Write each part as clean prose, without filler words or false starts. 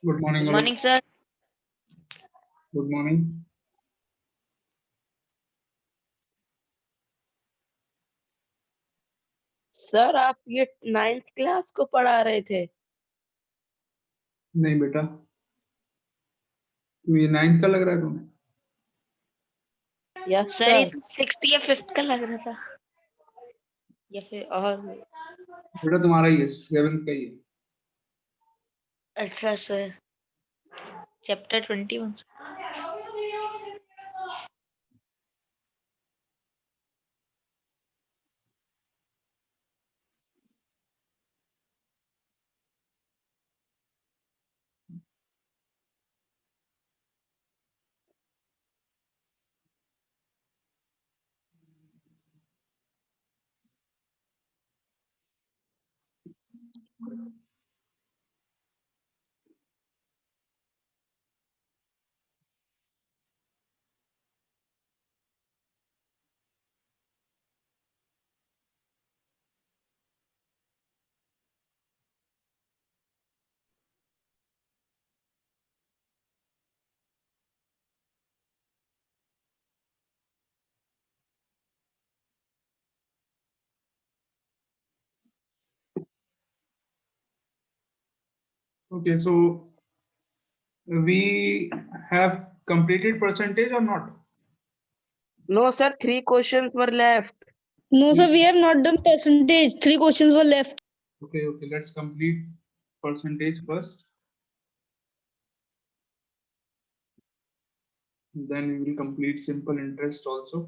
Good morning, Good all of morning, sir. Good morning. Sir आप ये 9th class को पढ़ा रहे थे? नहीं बेटा, ये 9th का लग रहा है तुम्हें? यस सर ये सर। तो 6th या 5th का लग रहा था, या फिर और? बेटा तुम्हारा ही है, 7th का ही है। अच्छा sir, chapter 21। Okay, so we have completed percentage or not? No sir, 3 questions were left. No, sir, we have not done percentage. 3 questions were left. Okay, let's complete percentage first. Then we will complete simple interest also.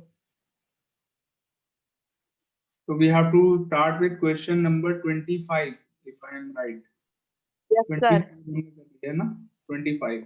So we have to start with question number 25, if I am right. Yes sir. 25 है ना? 25.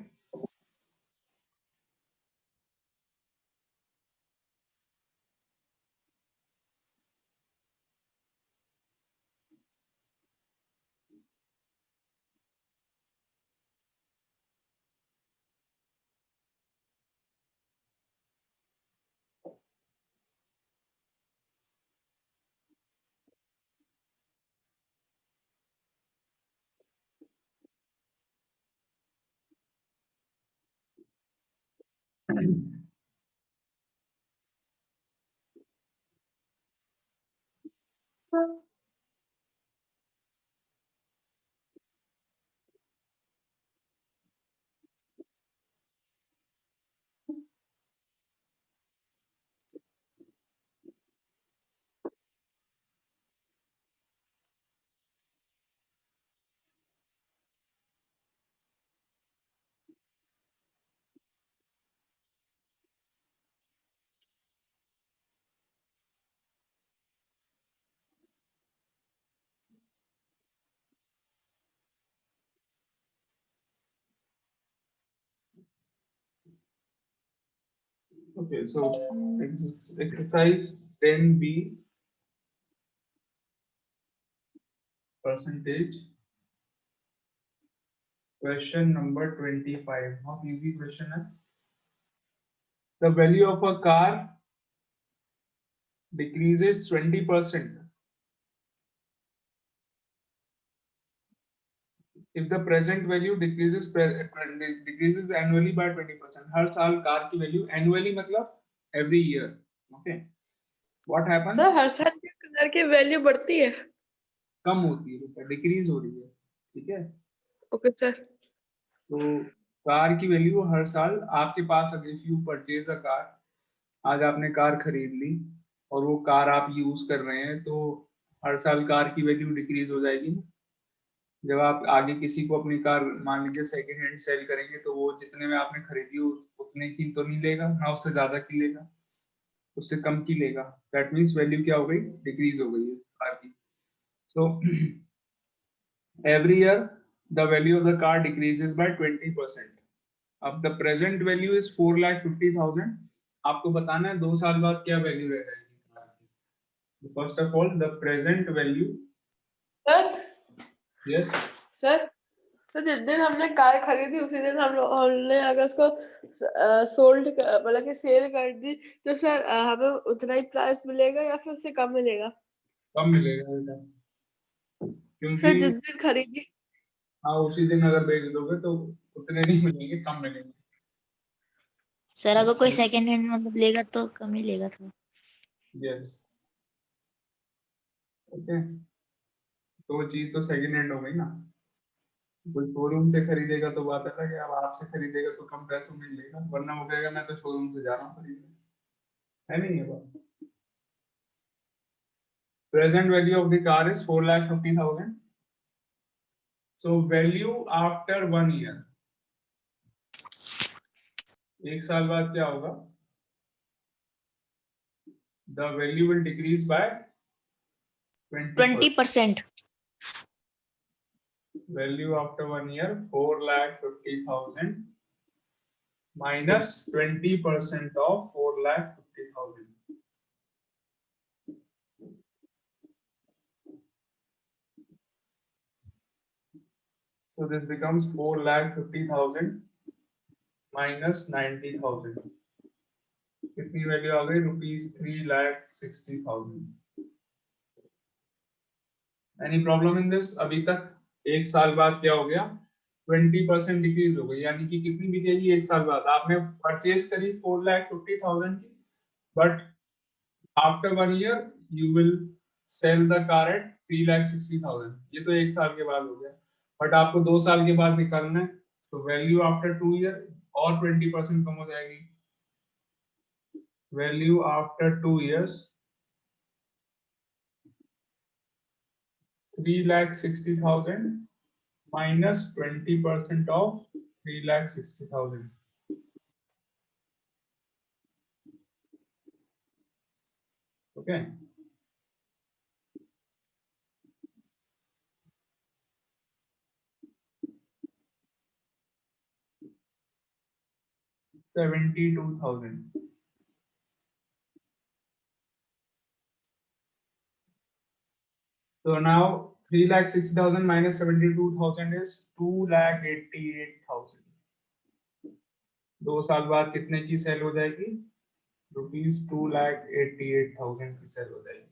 Okay, so exercise 10B, percentage, question number 25. बहुत easy question है. The value of a car decreases 20% if the present value decreases annually by 20%. हर साल car की value annually मतलब every year. Okay. What happens? Sir हर साल car की value बढ़ती है? कम होती है, डिक्रीज हो रही है. ठीक है. Okay sir. तो कार की वैल्यू हर साल आपके पास, अगर if you purchase a car, आज आपने कार खरीद ली और वो कार आप यूज कर रहे हैं, तो हर साल कार की वैल्यू डिक्रीज हो जाएगी. जब आप आगे किसी को अपनी कार मान लीजिए सेकेंड हैंड सेल करेंगे, तो वो जितने में आपने खरीदी उतने की तो नहीं लेगा ना, उससे ज्यादा की लेगा, उससे कम की लेगा. दैट मीन्स वैल्यू क्या हो गई? डिक्रीज हो गई है कार की. सो every year the value of the car decreases by 20%. अब the present value is 4,50,000. आपको बताना है 2 साल बाद क्या वैल्यू रह जाएगी कार की. First of all the present value. Sir. yes sir, तो जिस दिन हमने कार खरीदी उसी दिन हमने अगर उसको सोल्ड मतलब कि सेल कर दी, तो सर हमें उतना ही प्राइस मिलेगा या फिर उससे कम मिलेगा? कम मिलेगा बेटा, सर जिस क्योंकि दिन खरीदी. हाँ उसी दिन अगर भेज दोगे तो उतने नहीं मिलेंगे, कम मिलेंगे। सर अगर कोई सेकंड हैंड मतलब लेगा तो कम ही लेगा थोड़ा। यस ओके, तो वो चीज तो सेकंड हैंड हो गई ना। कोई शोरूम से खरीदेगा तो बात अलग है, अब आपसे खरीदेगा तो कम पैसों में ही लेगा, वरना वो कहेगा मैं तो शोरूम से जा रहा हूँ खरीदने, है नहीं ये बात। Present value of the car is 4,50,000. So value after 1 year, एक साल बाद क्या होगा? The value will decrease by 20%. 20%। Value after 1 year 4,50,000 minus 20% of 4,50,000. So this becomes 4,50,000 minus 90,000. कितनी वैल्यू आ गई? ₹3,60,000. Any problem in this? अभी तक एक साल बाद क्या हो गया? 20% डिक्रीज हो गई, यानी कि कितनी बिकेगी एक साल बाद? आपने परचेज करी 4,50,000 की, but after 1 year you will sell the car at 3,60,000. ये तो एक साल के बाद हो गया, बट आपको 2 साल के बाद निकालना है, तो वैल्यू आफ्टर 2 ईयर और 20% कम हो जाएगी। Value after 2 years 3,60,000 minus 20% of 3,60,000. Okay. $72,000. So now 3,60,000 minus 72,000 is 2,88,000. 2 साल बाद कितने की सेल हो जाएगी? ₹2,88,000 की सेल हो जाएगी।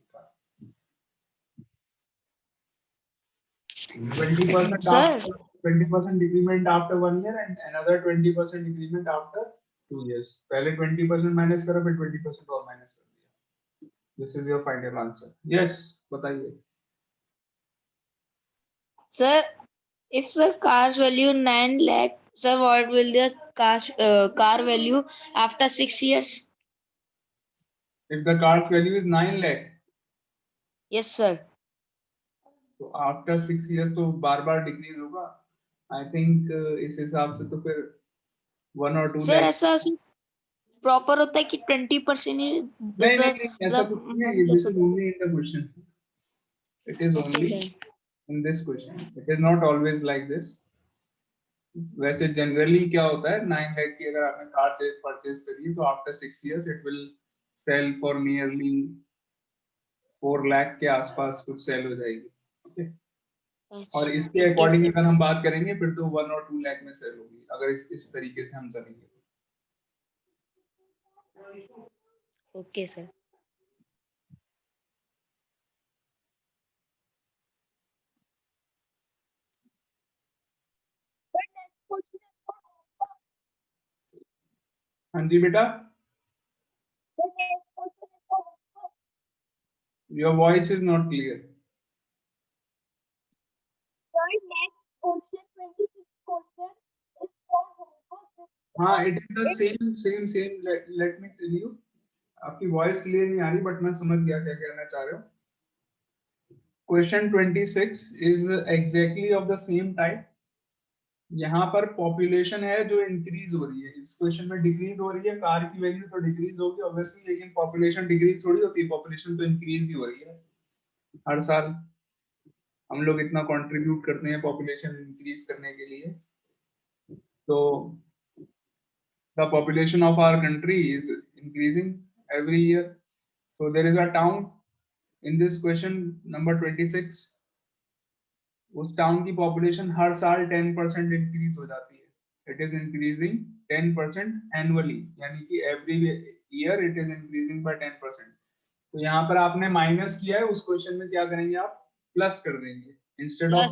20% Sir. after 20% decrement after 1 year and another 20% decrement after 2 years. पहले 20% माइनस करो, फिर 20% और माइनस कर दिया। This is your final answer. Yes, बताइए। Sir, if the car's value 9 lakh, sir, what will the car value after 6 years? If the car's value is 9 lakh, Yes, sir. तो after 6 years तो बार-बार decrease होगा। I think इस हिसाब से तो फिर 1 or 2 Sir, lakh। ऐसा प्रॉपर होता है कि 20% ही नहीं, ऐसा कुछ नहीं है। This is only in the question. It is only in this question. It is not always like this. वैसे जनरली क्या होता है, 9 लाख की अगर आपने कार परचेज करी तो after 6 years it will sell for nearly 4 lakh के आसपास कुछ सेल हो जाएगी। ओके, और इसके अकॉर्डिंग अगर हम बात करेंगे फिर तो 1 और 2 लाख में सेल होगी, अगर इस तरीके से हम चलेंगे। Okay sir. हाँ जी बेटा, your voice is not clear. हाँ, it is the same let me tell you. आपकी वॉइस क्लियर नहीं आ रही, बट मैं समझ गया क्या कहना चाह रहे हो। Question 26 is exactly of the same type. यहाँ पर पॉपुलेशन है जो इंक्रीज हो रही है, इस क्वेश्चन में डिक्रीज हो रही है। कार की वैल्यू तो डिक्रीज होगी ऑब्वियसली, लेकिन पॉपुलेशन डिक्रीज थोड़ी होती है, पॉपुलेशन तो इंक्रीज ही हो रही है। हर साल हम लोग इतना कंट्रीब्यूट करते हैं पॉपुलेशन इंक्रीज करने के लिए। तो the population of our country is increasing every year. So there is a town in this question number 26. उस टाउन की पॉपुलेशन हर साल 10% इंक्रीज हो जाती है। इट इज इंक्रीजिंग 10% एनुअली, यानी कि every year it is increasing by 10%। तो यहाँ पर आपने माइनस किया है, उस क्वेश्चन में क्या करेंगे आप? प्लस कर देंगे। Instead of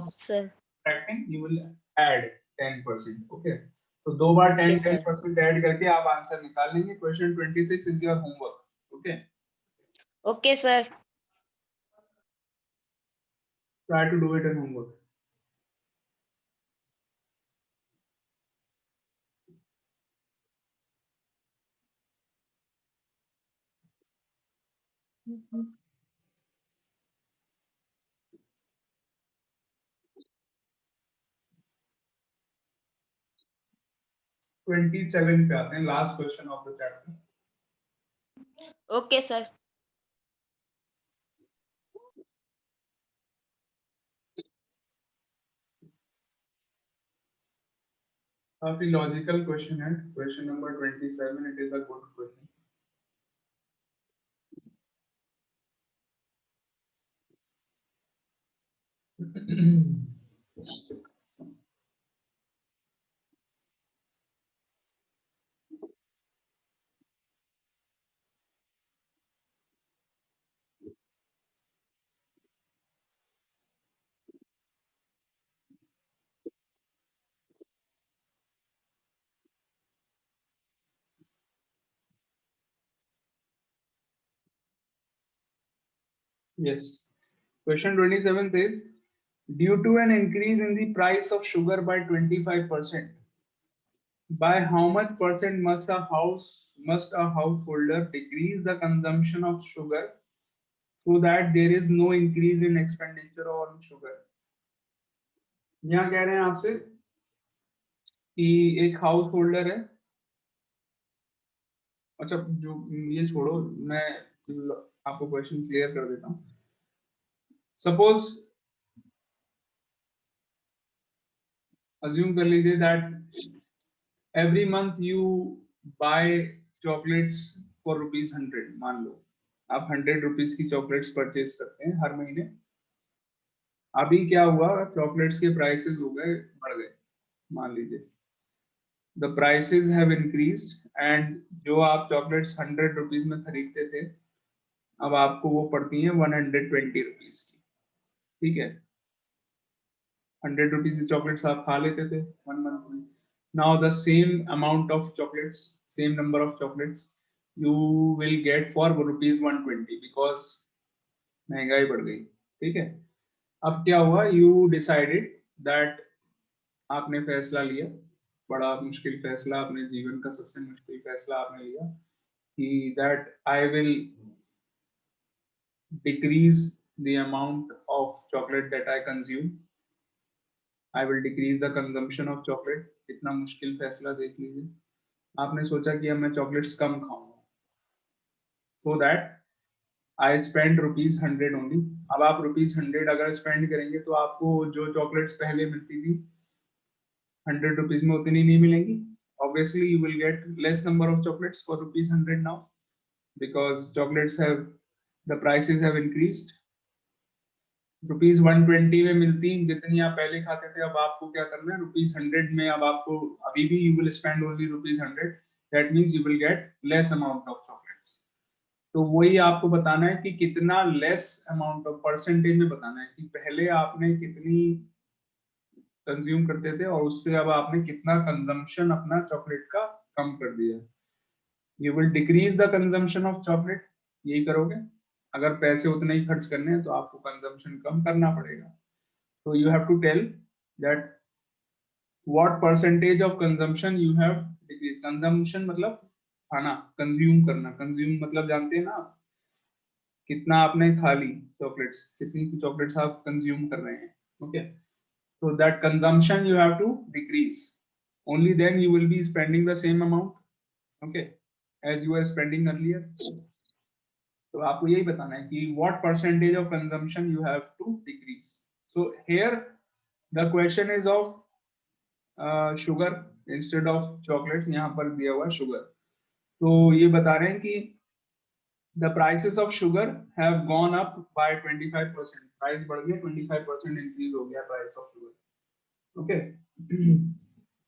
subtracting, you will add 10%. Okay, तो दो बार 10% ऐड करके आप आंसर निकाल लेंगे. Question 26 is your homework. Okay. Okay, sir. Try to do it in homework. (27) पे आते हैं, last question of the chapter. Okay, sir. काफी लॉजिकल क्वेश्चन है. Question number 27. It is a good question. Yes. Question 27 says, due to an increase in the price of sugar by 25%, by how much percent must a householder decrease the consumption of sugar so that there is no increase in expenditure on sugar? यहाँ कह रहे हैं आपसे कि एक house holder है. अच्छा, जो ये छोड़ो, मैं आपको क्वेश्चन क्लियर कर देता हूँ. सपोज assume कर लीजिए that every month you buy chocolates for ₹100. मान लो आप 100 रुपीज की चॉकलेट्स परचेज करते हैं हर महीने. अभी क्या हुआ, चॉकलेट्स के प्राइसेस हो गए, बढ़ गए. मान लीजिए the prices have increased and जो आप चॉकलेट्स 100 रुपीज में खरीदते थे, अब आपको वो पड़ती हैं 120 रुपीज की. ठीक है, 100 रुपीज की चॉकलेट्स आप खा लेते थे 1 मंथ में. Now the same amount of chocolates, same number of chocolates you will get for ₹120 because महंगाई बढ़ गई. ठीक है, अब क्या हुआ, you decided that आपने फैसला लिया, बड़ा मुश्किल फैसला, अपने जीवन का सबसे मुश्किल फैसला आपने लिया कि that I will decrease the amount of chocolate that I consume. I will decrease the consumption of chocolate. इतना मुश्किल फैसला देख लीजिए. आपने सोचा कि अब मैं चॉकलेट्स कम खाऊंगा, so that I spend ₹100 only. अब आप ₹100 अगर स्पेंड करेंगे तो आपको जो चॉकलेट्स पहले मिलती थी 100 रुपीज में उतनी नहीं मिलेंगी. Obviously you will get less number of chocolates for ₹100 now because chocolates have, the prices have increased. ₹120 में मिलती जितनी आप पहले खाते थे, अब आपको क्या करना है, ₹100 में अब आपको अभी भी you will spend only ₹100. That means you will get less amount of chocolates. तो वही आपको बताना है कि कितना लेस अमाउंट ऑफ परसेंटेज में बताना है कि पहले आपने कितनी कंज्यूम करते थे और उससे अब आपने कितना कंजम्पशन अपना चॉकलेट का कम कर दिया. You will decrease the consumption of chocolate. यही करोगे. अगर पैसे उतने ही खर्च करने हैं तो आपको कंजम्पशन कम करना पड़ेगा. तो you have to tell that what percentage of consumption you have decrease. Consumption मतलब खाना, कंज्यूम करना. कंज्यूम मतलब जानते हैं ना आप, कितना आपने खा ली चॉकलेट्स, कितनी चॉकलेट्स आप कंज्यूम कर रहे हैं. Okay, so that consumption you have to decrease. Only then you will be spending the same amount, okay, as you were spending earlier. तो आपको यही बताना है कि what percentage of consumption you have to decrease. So here the question is of sugar instead of chocolates. यहाँ पर दिया हुआ sugar. तो ये बता रहे हैं कि the prices of sugar have gone up by 25%. Price बढ़ गया, 25% increase हो गया price of sugar. Okay.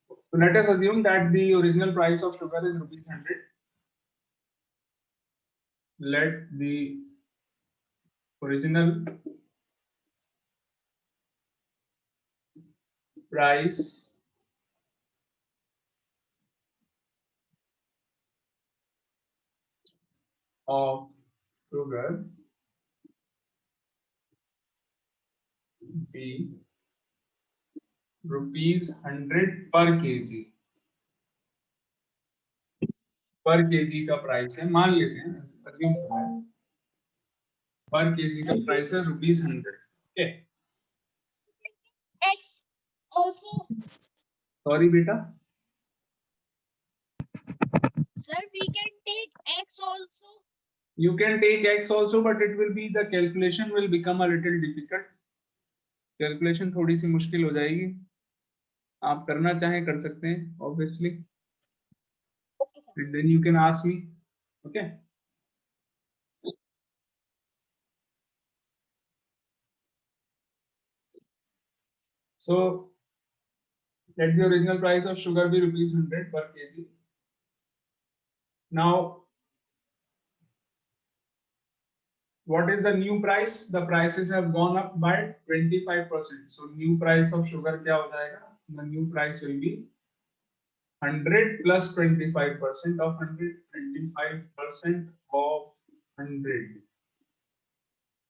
So let us assume that the original price of sugar is ₹100. Let the original price of sugar be ₹100 per kg। पर KG का price है, मान लेते हैं assume कर रहे हैं, पर केजी का प्राइस है ₹100। ओके, सॉरी बेटा, Sir, we can take X also. you can take x also but it will be, the calculation will become a little difficult, calculation थोड़ी सी मुश्किल हो जाएगी। आप करना चाहें कर सकते हैं obviously, and then you can ask me, okay? So let the original price of sugar be ₹100 per kg. Now what is the new price? The prices have gone up by 25%. So new price of sugar क्या हो जाएगा? The new price will be 100 plus 25% of 100, 25% of 100.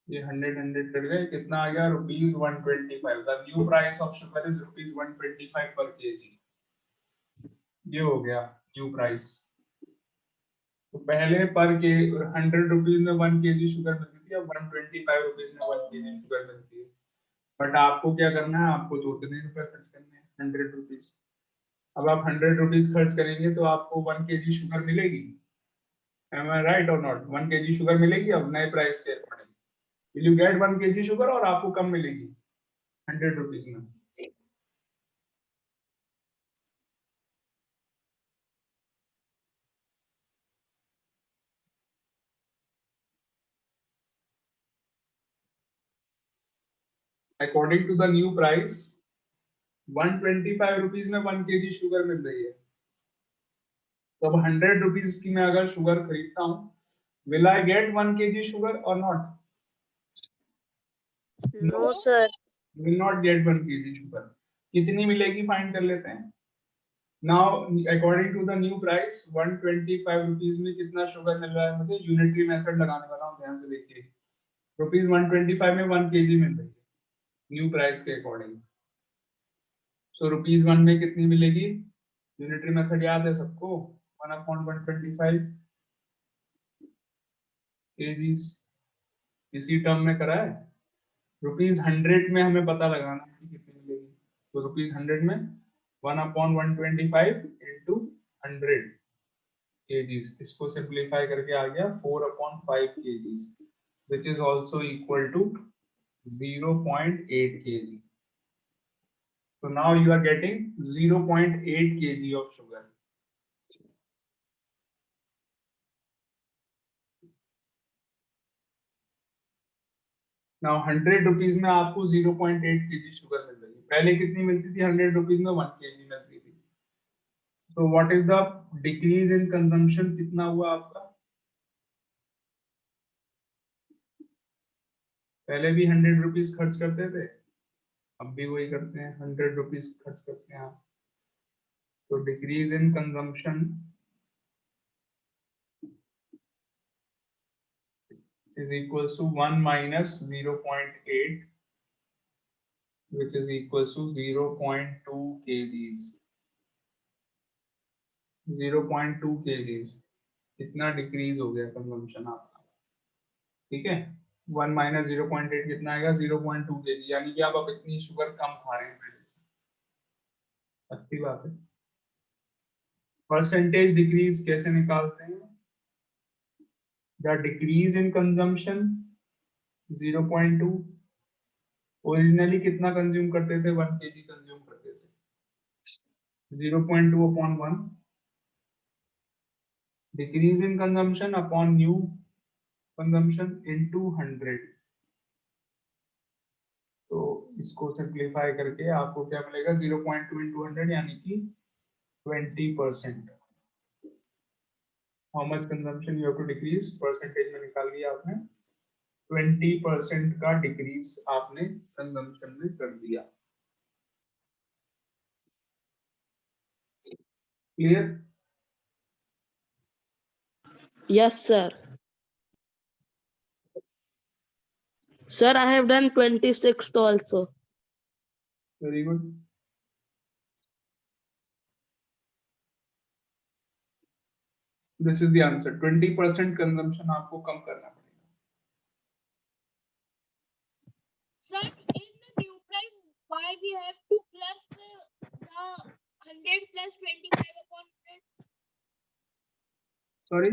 ये 100 cut गए, कितना आ गया? ₹125. The new price of sugar is ₹125 per kg. ये हो गया न्यू प्राइस। तो पहले पर के 100 रुपीज में 1 kg शुगर मिलती थी, अब 125 रुपीज में 1 kg शुगर मिलती है। बट आपको क्या करना है? आपको तो उतने रुपए खर्च करने हैं, 100 रुपीज। अब आप 100 रुपीज खर्च करेंगे तो आपको 1 kg शुगर मिलेगी। Am I right or not? 1 kg sugar मिलेगी अब नए प्राइस के according. Will you get 1 kg sugar और आपको कम मिलेगी 100 रुपीज में। According to the new price, 125 rupees में 1 kg शुगर मिल रही है। तो अब 100 रुपीज की मैं अगर शुगर खरीदता हूँ, will I get 1 kg sugar or not? No, sir. Will not get 1 kg sugar. कितनी मिलेगी फाइंड कर लेते हैं। Now according to the new price 125 rupees में कितना शुगर मिल रहा है मुझे? यूनिटरी मेथड लगाने वाला हूँ, ध्यान से देखिए। ₹125 में 1 kg मिल रही है न्यू प्राइस के अकॉर्डिंग। सो ₹1 में कितनी मिलेगी? यूनिटरी मेथड याद है सबको, 1/125 kgs। इसी टर्म में करा है। ₹100 में हमें पता लगाना है कि कितनी मिलेगी। तो ₹100 में 1/125 into 100 kgs, इसको सिंप्लीफाई करके आ गया 4/5 kgs, which is also equal to 0.8 kg. So now you are getting 0.8 kg of sugar. Now 100 rupees में आपको 0.8 kg शुगर मिल रही है। पहले कितनी मिलती थी? 100 रुपीज में 1 kg मिलती थी। तो what is the decrease in consumption? कितना हुआ आपका? पहले भी 100 रुपीज खर्च करते थे, अब भी वही करते हैं, 100 रुपीज खर्च करते हैं आप। तो decrease in consumption is equals to 1 minus 0.8, which is equals to 0.2 kgs. 0.2 kgs कितना डिक्रीज हो गया कंजम्पशन आपका? ठीक है, 1 माइनस 0.8 कितना आएगा? 0.2 kg, यानी कि आप अब इतनी शुगर कम खा रहे हैं पहले से। अच्छी बात है। परसेंटेज डिक्रीज कैसे निकालते हैं? The decrease in consumption 0.2। Originally कितना कंज्यूम करते थे? 1 kg कंज्यूम करते थे। 0.2/1 decrease in consumption upon new consumption into 100। तो इसको सिंप्लीफाई करके आपको क्या मिलेगा? 0.2 into 100 यानी कि 20%। How much consumption you have to decrease? Percentage में निकाल लिया आपने, 20% का डिक्रीज आपने कंजम्पशन में कर दिया। Clear? Yes, sir. Sir, I have done 26th also. Very good. This is the answer. 20% consumption आपको कम करना पड़ेगा. Sir, in the new price, why we have to plus the 100 plus 25 upon 100? Sorry,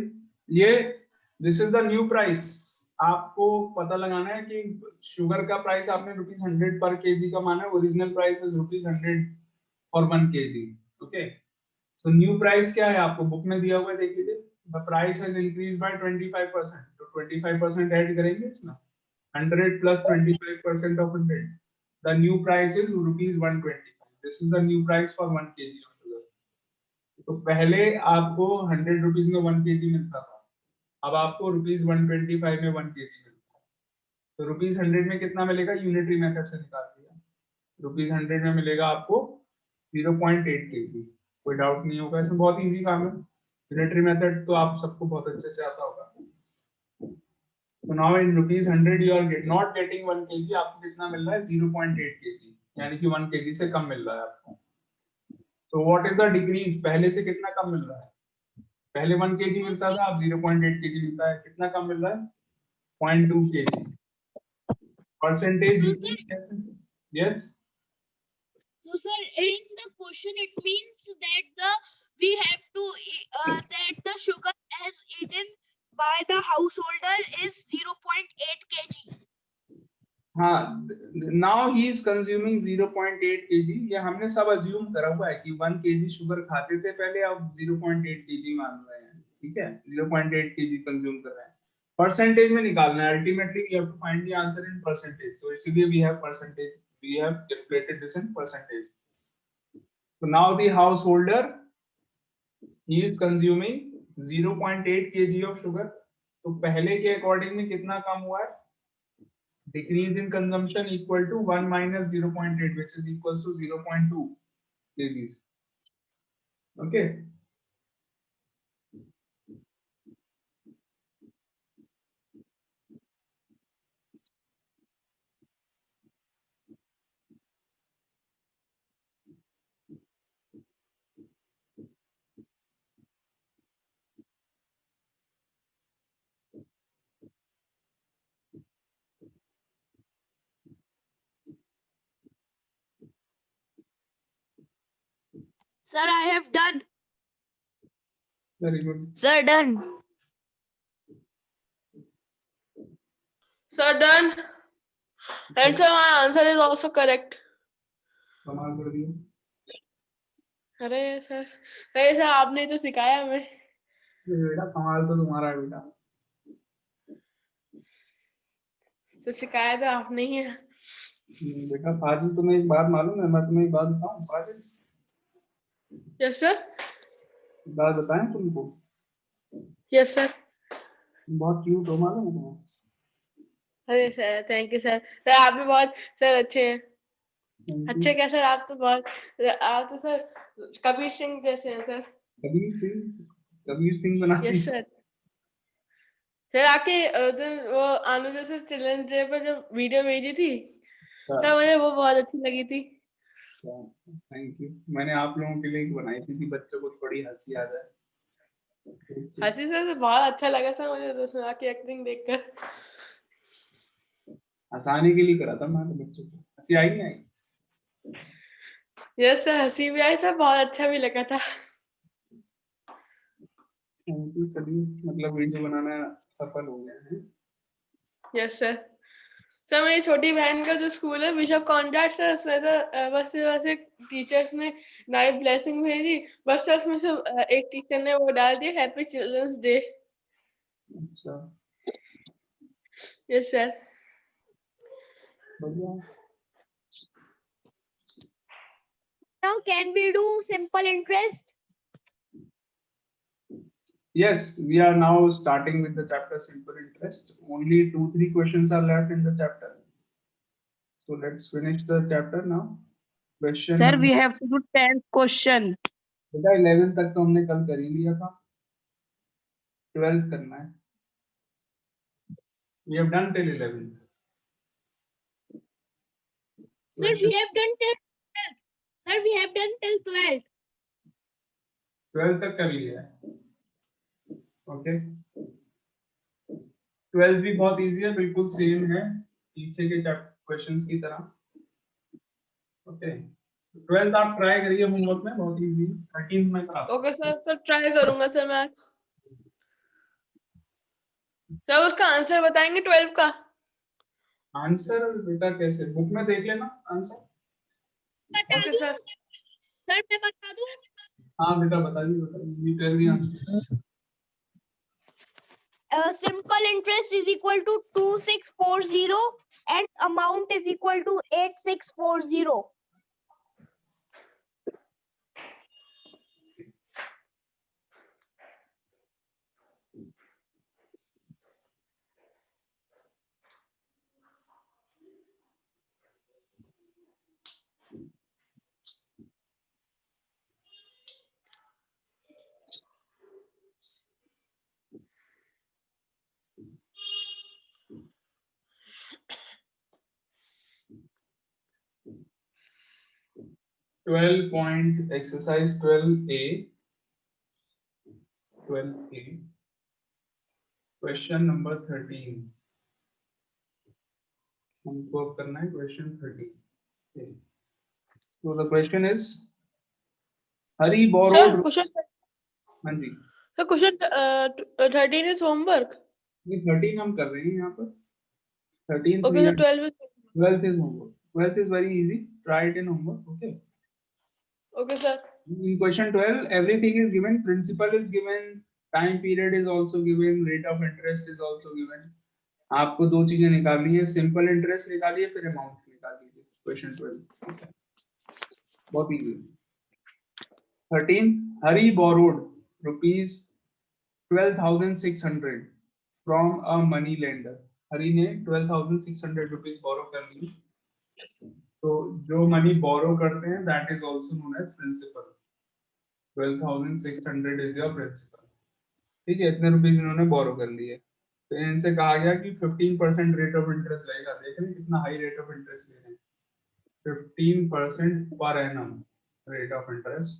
ये this is the new price. आपको पता लगाना है कि sugar का प्राइस आपने ₹100 पर केजी का माना है. Original price is ₹100 for 1 kg. Okay, so new price क्या है आपको बुक में दिया हुआ है, देख लीजिए. The price has increased by 25%. तो 25% ऐड करेंगे इसमें. 100 plus 25% of 100. The new price is ₹125. This is the new price for 1 kg of sugar. तो पहले आपको 100 रुपीज में 1 kg मिलता था, अब आपको ₹125 में 1 kg मिलता है. तो ₹100 में कितना मिलेगा, यूनिटरी मेथड से निकाल दिया. ₹100 में मिलेगा आपको 0.8 kg. कोई डाउट नहीं होगा इसमें, बहुत इजी काम है. यूनिटरी मेथड तो आप सबको बहुत अच्छे से आता होगा. So now in ₹100 you are not getting 1 kg. आपको कितना मिल रहा है, 0.8 kg, यानी कि 1 kg से कम मिल रहा है आपको. So what is the decrease? पहले से कितना कम मिल रहा है? पहले 1 kg मिलता था, अब 0.8 kg मिलता है. कितना कम मिल रहा है? 0.2 kg. Percentage decrease. Yes. So sir, in the question it means that we have to that the sugar as eaten by the householder is 0.8 kg. हाँ, now he is consuming 0.8 kg. ये हमने सब assume करा हुआ है कि 1 kg sugar खाते थे पहले, अब 0.8 kg मान रहे हैं. ठीक है, 0.8 kg कंज्यूम कर रहे हैं. परसेंटेज में निकालना है. Ultimately we have to find the answer in percentage. तो इसीलिए we have percentage, we have calculated this in percentage. So now the householder, he is consuming 0.8 kg of sugar. तो पहले के अकॉर्डिंग में कितना कम हुआ है? Decrease in consumption equal to 1 minus 0.8, which is equals to 0.2 kgs. Okay. Sir, I have done. Very good. Sir, done. Sir, done. And sir, my answer is also correct. कमाल कर दिया. अरे सर आपने तो सिखाया हमें. बेटा कमाल तो तुम्हारा है बेटा. तो सिखाया तो आपने ही है. बेटा फाजिल, तुम्हें एक बात मालूम है? मैं तुम्हें एक बात बताऊं फाजिल. Yes sir. बात बताएं तुमको. Yes sir. बहुत क्यूट हो, मालूम है तुम्हें? अरे sir thank you sir. Sir आप भी बहुत सर अच्छे हैं. अच्छे क्या सर, आप तो सर कबीर सिंह जैसे हैं सर. कबीर सिंह बना. Yes sir. सर आपके वो आनंद जैसे चिल्ड्रन डे पर जो वीडियो भेजी थी सर, मुझे वो बहुत अच्छी लगी थी. Thank you. मैंने आप लोगों के लिए बनाई थी कि बच्चों को थोड़ी हंसी आ जाए. हंसी सर बहुत अच्छा लगा सर मुझे तो आपकी एक्टिंग देखकर. हंसाने के लिए करा था मैं तो. बच्चों को हंसी आई नहीं आई? यस सर, हंसी भी आई सर, बहुत अच्छा भी लगा था. मतलब वीडियो बनाना सफल हो गया है. Yes sir. सर मेरी छोटी बहन का जो स्कूल है बिशप कॉन्ट्रैक्ट सर, उसमें तो बस टीचर्स ने नाइट ब्लेसिंग भेजी, बस सर उसमें से एक टीचर ने वो डाल दिया हैप्पी चिल्ड्रंस डे. अच्छा. Yes sir. बढ़िया. Now can we do simple interest? Yes, we are now starting with the chapter simple interest. Only 2-3 questions are left in the chapter. So let's finish the chapter now. Question. Sir, we have to do 10th question. बेटा 11 तक तो हमने कल कर ही लिया था, 12th करना है। We have done till 11th. Sir, we have done till 12th. Sir, we have done till 12th. 12 तक कर लिया है। ओके 12 भी बहुत इजी है, बिल्कुल सेम है पीछे के क्वेश्चंस की तरह। ओके 12th आप ट्राई करिए होमवर्क में, बहुत इजी है। 13th में करा। ओके सर, सर ट्राई करूंगा सर मैं। सर उसका आंसर बताएंगे 12 का? आंसर बेटा कैसे, बुक में देख लेना आंसर। बता ओके दूं? सर। सर मैं बता दूं? हाँ बेटा बता दीजिए, you tell the answer. Simple interest is equal to 2640 and amount is equal to 8640. Exercise 12A, 12A, question number 13. हमको अब करना है question 13. Okay. So the question is, Hari sir borrowed. Question, हाँ जी, सर क्वेश्चन 13 इज होमवर्क। ये 13 हम कर रहे हैं यहाँ पर। 13th okay sir 12 12th is homework. 12th is very easy. Try it in homework. Okay. Okay sir. In question 12, everything is given. Principal is given. Time period is also given. Rate of interest is also given. आपको दो चीजें निकालनी है, simple interest निकालिए, फिर amount निकाल लीजिए। Question 12 बहुत easy. 13, Hari borrowed rupees 12,600 from a money lender. हरी ने 12,600 रुपीज बोरो कर ली। तो जो मनी बोरो करते हैं that is also known as principal. 12,600 is your principal. ठीक है, इतने रुपीस इन्होंने बोरो कर लिए, तो इनसे कहा गया कि 15% रेट ऑफ इंटरेस्ट लगेगा। देख रहे हैं कितना हाई रेट ऑफ इंटरेस्ट ले रहे हैं, 15% per annum rate of interest.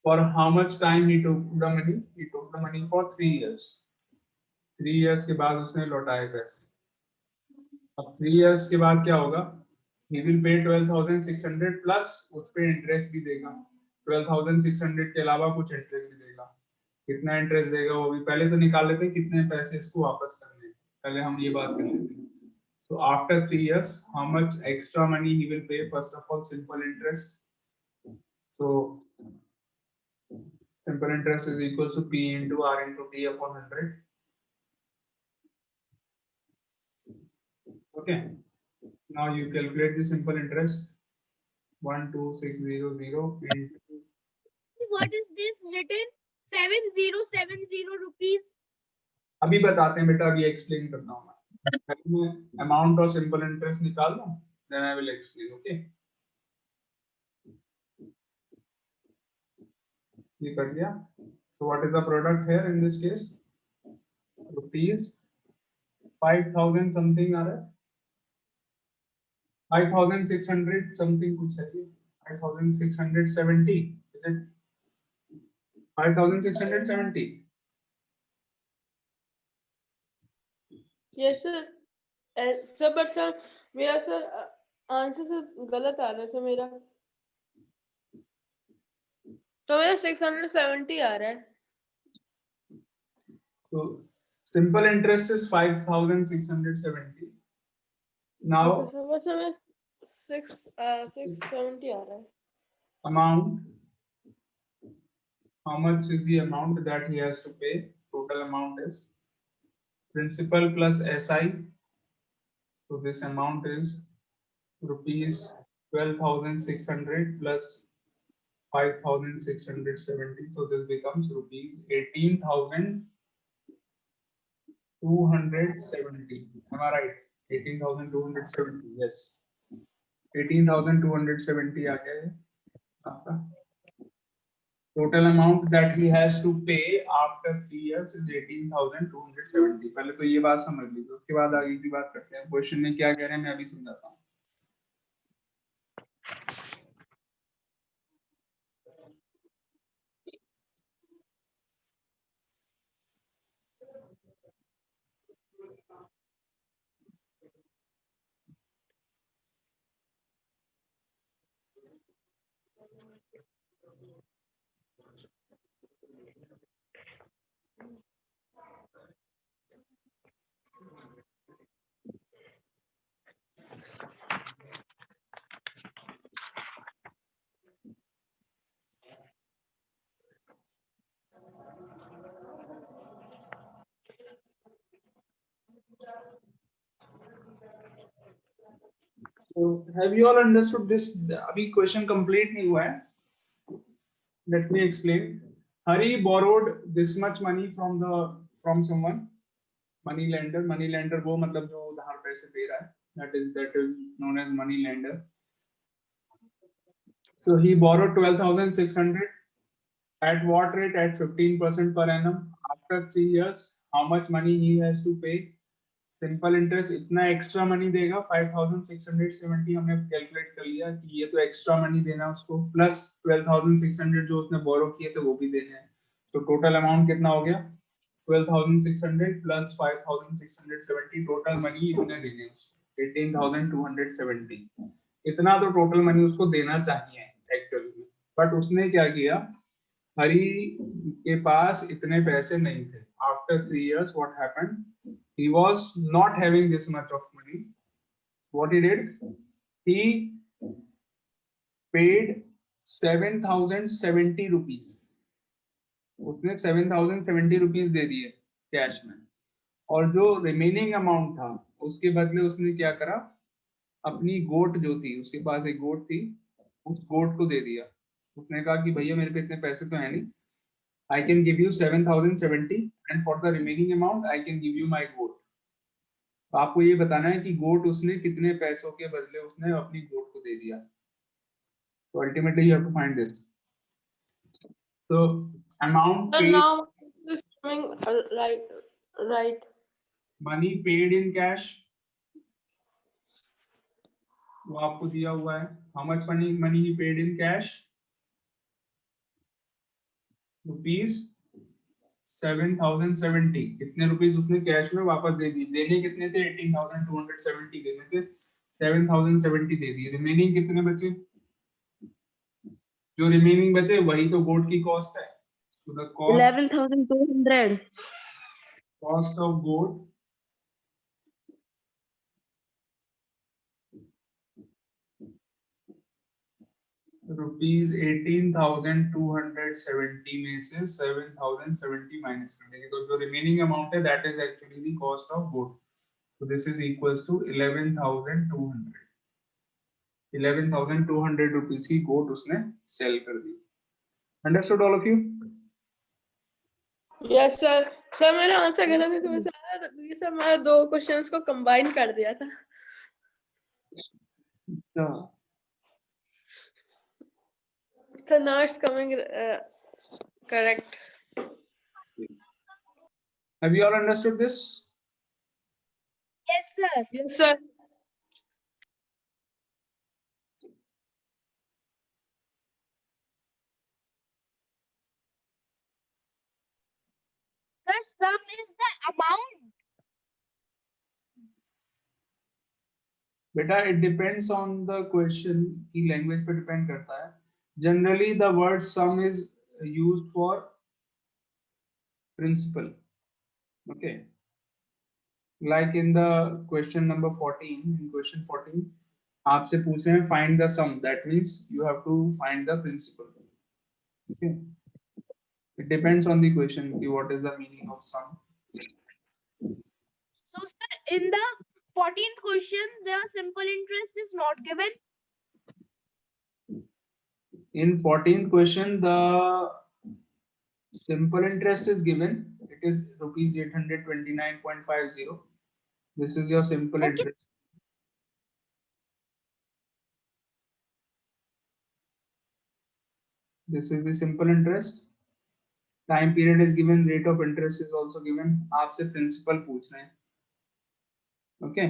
For how much time he took the money? He took the money for 3 years. 3 years के बाद उसने लौटाए पैसे। अब 3 years के बाद क्या होगा? He will pay 12,600 प्लस उस पे इंटरेस्ट भी देगा। 12,600 के अलावा कुछ इंटरेस्ट भी देगा। कितना इंटरेस्ट देगा वो भी पहले तो निकाल लेते हैं, कितने पैसे इसको वापस करने, पहले हम ये बात कर लेते हैं। So after 3 years, how much extra money he will pay? First of all, simple interest. So simple interest is equals to P into R into T upon 100. Okay. Now you calculate the simple interest. 12600 into. What is this written? 7070 rupees. अभी बताते हैं बेटा, अभी explain करता हूँ मैं। Amount और simple interest निकाल लो, then I will explain. Okay, ये कर दिया। So what is the product here in this case? Rupees 5,000 something आ रहा है, 5,600 something कुछ है, 5,670 is it? 5,670। Yes sir. Sir but sir मेरा सर आंसर सर गलत आ रहा है सर मेरा, तो मेरा 670 आ रहा है। So simple interest is 5,670. Now okay sir बस हमें 670 आ रहा है। amount, how much is the amount that he has to pay? Total amount is principal plus SI. So this amount is rupees 12,600 plus 5,670. So this becomes rupees 18,270. Am I right? 18,270. Yes, 18,270 आ गया है। आपका total amount that he has to pay after 3 years is 18,270. पहले तो ये बात समझ लीजिए, उसके बाद आगे की बात करते हैं। क्वेश्चन में क्या कह रहे हैं मैं अभी समझाता हूँ। So have you all understood this? अभी क्वेश्चन कंप्लीट नहीं हुआ है. Let me explain. Hari borrowed this much money from someone. Money lender. Money lender वो मतलब जो उधार पैसे दे रहा है. That is known as money lender. So he borrowed 12,600. At what rate? At 15% per annum. After 3 years, how much money he has to pay? Simple interest इतना extra money देगा 5,670 हमने कैलकुलेट कर लिया कि ये तो एक्स्ट्रा मनी देना उसको प्लस 12,600 जो उसने बोरो किए थे वो भी देने हैं। तो टोटल अमाउंट कितना हो गया 12,600 प्लस 5,670 टोटल मनी इतने देने हैं उसको 18,270 इतना तो टोटल मनी उसको देना चाहिए एक्चुअली में। बट उसने क्या किया हरी के पास इतने पैसे नहीं थे। After 3 years what happened? He was not having this much of money. What he did? He paid 7,070 rupees. उसने 7,070 rupees दे दिए कैश में और जो रिमेनिंग अमाउंट था उसके बदले उसने क्या करा अपनी गोट जो थी उसके पास एक गोट थी उस गोट को दे दिया। उसने कहा कि भैया मेरे पे इतने पैसे तो है नहीं I can give you 7,070 and for the remaining amount I can give you my goat. तो आपको ये बताना है कि गोट उसने कितने पैसों के बदले उसने अपनी गोट को दे दिया। So ultimately you have to find this. So amount paid. Now this coming right. Money paid in cash. वो आपको दिया हुआ है। How much money he paid in cash? Rupees 7,070 कितने रुपीस उसने कैश में वापस दे दिए। देने कितने थे 18,270 देने थे 7,070 दे दिए। रिमेनिंग कितने बचे जो रिमेनिंग बचे वही तो गोट की कॉस्ट है। तो the cost 11,200 cost of goat rupees 18,270 में से 7,070 माइनस कर देंगे तो जो रिमेनिंग अमाउंट है that is actually the cost of goat. So this is equals to 11,200. 11,200 rupees की गोट उसने सेल कर दी। Understood all of you? Yes sir. Sir मैंने आंसर गलत है तो मैं ये सर मैं दो क्वेश्चंस को कंबाइन कर दिया था। So now it's coming correct. Have you all understood this? Yes, sir. Yes sir. Sir, sum is the amount. बेटा it depends on the question की language पे depend करता है। Generally the word sum is used for principal. Okay. Like in the question number 14, in question 14, आपसे पूछ रहे हैं find the sum. That means you have to find the principal. Okay. It depends on the question. What is the meaning of sum? So, sir, in the 14th question, the simple interest is not given. In 14th question, the simple interest is given. It is rupees 829.50. This is your simple Okay. interest. This is the simple interest. Time period is given, rate of interest is also given. आपसे principal पूछ रहे हैं. Okay.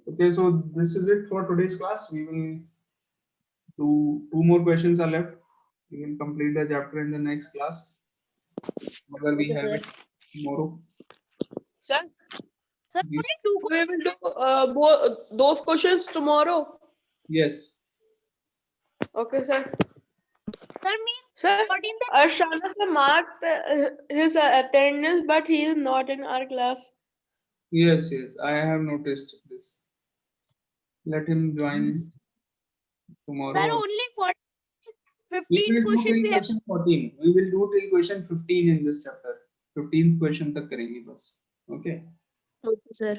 Okay, so this is it for today's class. We will do 2 more questions are left. We will complete the chapter in the next class. Whether we have it tomorrow. Sir, Sir, Yes. only two so we will do those questions tomorrow. Yes. Okay, sir. Sir, means Sir, what in the Shana sir marked his attendance, but he is not in our class. Yes, yes, I have noticed this. Let him join tomorrow. sir only for We 15 will do question till we have. question 14. We will do till question 15 in this chapter. 15th question तक करेंगे बस. Okay. Okay, sir.